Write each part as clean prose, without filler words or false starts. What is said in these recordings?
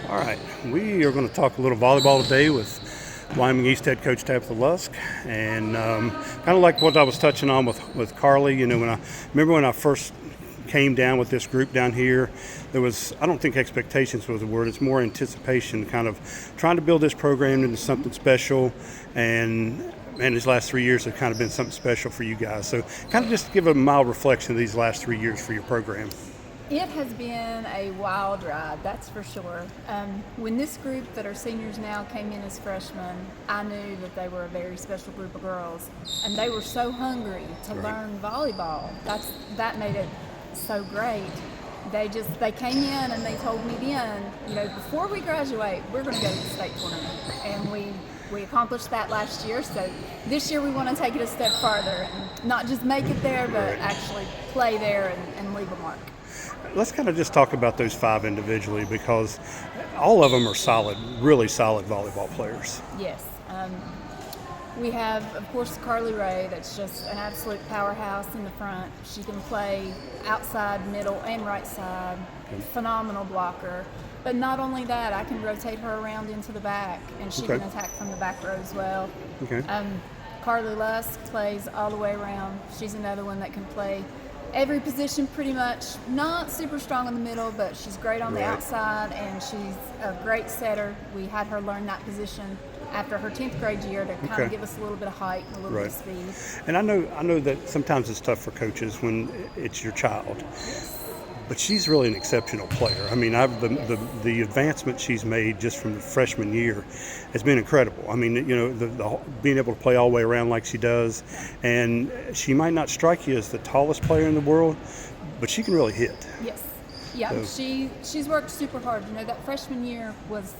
All right, we are going to talk a little volleyball today with Wyoming East head coach Tabitha Lusk, and kind of like what I was touching on with Carly. You know, when I first came down with this group down here, there was, I don't think expectations was the word, it's more anticipation, kind of trying to build this program into something special, and these last 3 years have kind of been something special for you guys. So kind of just give a mild reflection of these last 3 years for your program. It has been a wild ride, that's for sure. When this group that are seniors now came in as freshmen, I knew that they were a very special group of girls, and they were so hungry to learn volleyball. That made it so great. They came in and they told me then, you know, before we graduate, we're going to go to the state tournament, and we accomplished that last year. So this year we want to take it a step farther and not just make it there, but actually play there and leave a mark. Let's kind of just talk about those five individually, because all of them are solid, really solid volleyball players. Yes. We have, of course, Carly Ray, that's just an absolute powerhouse in the front. She can play outside, middle, and right side. Phenomenal blocker. But not only that, I can rotate her around into the back, and she can attack from the back row as well. Tabitha Lusk plays all the way around. She's another one that can play every position pretty much. Not super strong in the middle, but she's great on the outside, and she's a great setter. We had her learn that position after her 10th grade year to kind of give us a little bit of height and a little bit of speed. And I know that sometimes it's tough for coaches when it's your child, but she's really an exceptional player. I mean, the advancement she's made just from the freshman year has been incredible. I mean, you know, the being able to play all the way around like she does, and she might not strike you as the tallest player in the world, but she can really hit. Yes. Yeah, so she's worked super hard. You know, that freshman year was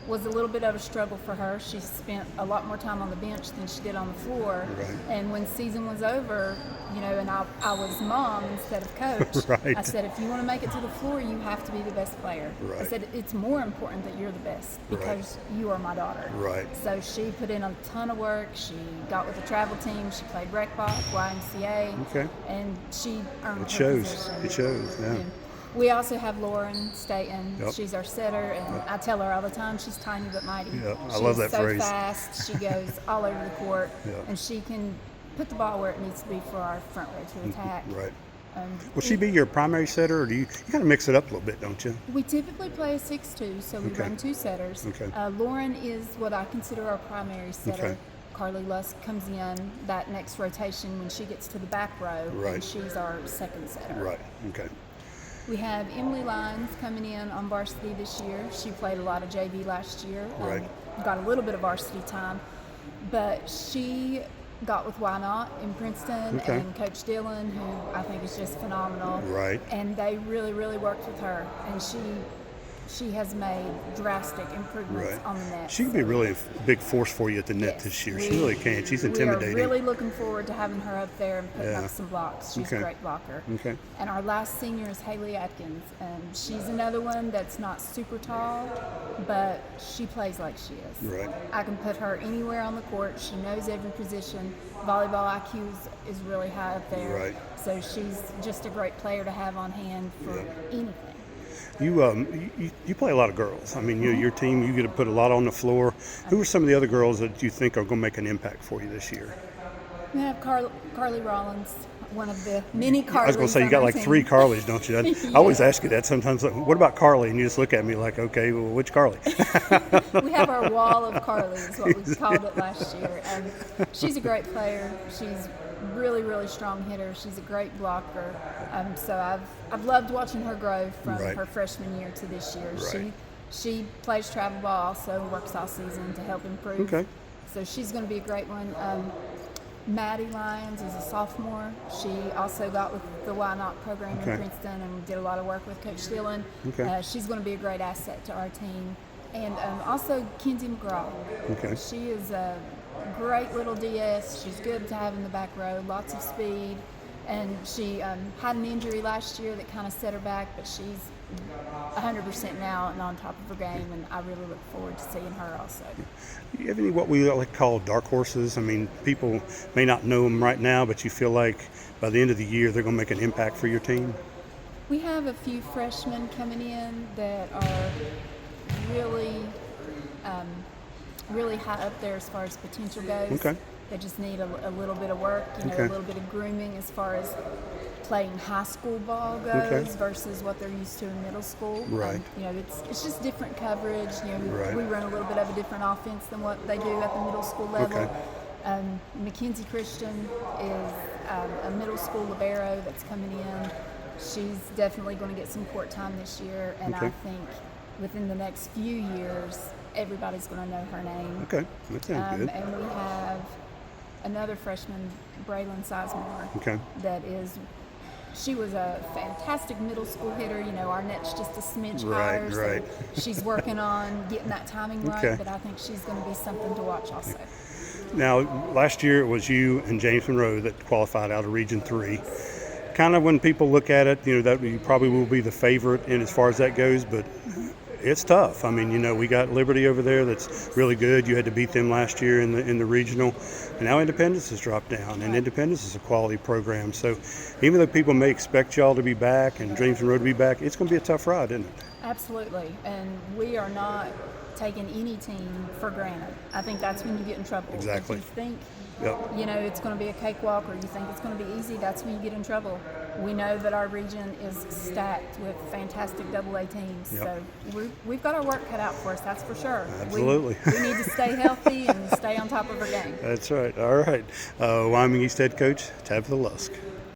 a little bit of a struggle for her. She spent a lot more time on the bench than she did on the floor. And when season was over, you know, and I was mom instead of coach, I said, if you want to make it to the floor, you have to be the best player. I said, it's more important that you're the best because you are my daughter. So she put in a ton of work. She got with the travel team. She played rec ball, YMCA, and she earned her position. It shows, yeah. We also have Lauren Staten. She's our setter, and I tell her all the time, she's tiny but mighty. I love that phrase. She's so fast. She goes all over the court, and she can put the ball where it needs to be for our front row to attack. Will she be your primary setter, or do you kind of mix it up a little bit, don't you? We typically play a 6-2, so we run two setters. Lauren is what I consider our primary setter. Carly Lusk comes in that next rotation when she gets to the back row, and she's our second setter. We have Emily Lyons coming in on varsity this year. She played a lot of JV last year. Got a little bit of varsity time, but she got with Why Not in Princeton and Coach Dillon, who I think is just phenomenal. And they really, really worked with her, and she has made drastic improvements on the net. She can be really a big force for you at the net this year. She really can. She's intimidating. We are really looking forward to having her up there and putting up some blocks. She's a great blocker. And our last senior is Haley Atkins. She's another one that's not super tall, but she plays like she is. I can put her anywhere on the court. She knows every position. Volleyball IQ is really high up there. So she's just a great player to have on hand for anything. You play a lot of girls. I mean, your team, you get to put a lot on the floor. Who are some of the other girls that you think are going to make an impact for you this year? We have Carly Rollins, one of the many Carlys. I was going to say, you got like three Carlys, don't you? I always ask you that sometimes. Like, what about Carly? And you just look at me like, okay, well, which Carly? We have our wall of Carlys, what we called it last year. And she's a great player. She's really, really strong hitter. She's a great blocker. So I've loved watching her grow from her freshman year to this year. She plays travel ball, also works all season to help improve. So she's going to be a great one. Maddie Lyons is a sophomore. She also got with the Why Not program in Princeton and did a lot of work with Coach Dillon. She's going to be a great asset to our team. And also Kenzie McGraw. She is a great little DS. She's good to have in the back row, lots of speed. And she had an injury last year that kind of set her back, but she's 100% now and on top of her game, and I really look forward to seeing her also. Do you have any what we like to call dark horses? I mean, people may not know them right now, but you feel like by the end of the year they're going to make an impact for your team? We have a few freshmen coming in that are really high up there as far as potential goes. Okay. They just need a little bit of work, a little bit of grooming as far as playing high school ball goes versus what they're used to in middle school. Right. It's just different coverage. Right. We run a little bit of a different offense than what they do at the middle school level. Okay. Mackenzie Christian is a middle school libero that's coming in. She's definitely going to get some court time this year, and I think within the next few years, everybody's going to know her name. Okay, that sounds good. And we have another freshman, Braylon Sizemore, she was a fantastic middle school hitter. Our net's just a smidge higher, so she's working on getting that timing right, but I think she's going to be something to watch also. Now, last year it was you and James Monroe that qualified out of Region 3. Kind of when people look at it, that you probably will be the favorite in as far as that goes, but it's tough. I mean, we got Liberty over there that's really good. You had to beat them last year in the regional, and now Independence has dropped down, and Independence is a quality program. So even though people may expect y'all to be back and James Monroe to be back, it's going to be a tough ride, isn't it? Absolutely, and we are not taking any team for granted. I think that's when you get in trouble. Exactly. If you think it's going to be a cakewalk, or you think it's going to be easy, that's when you get in trouble. We know that our region is stacked with fantastic AA teams, so we've got our work cut out for us, that's for sure. Absolutely. We need to stay healthy and stay on top of our game. That's right. All right. Wyoming East head coach, Tabitha Lusk.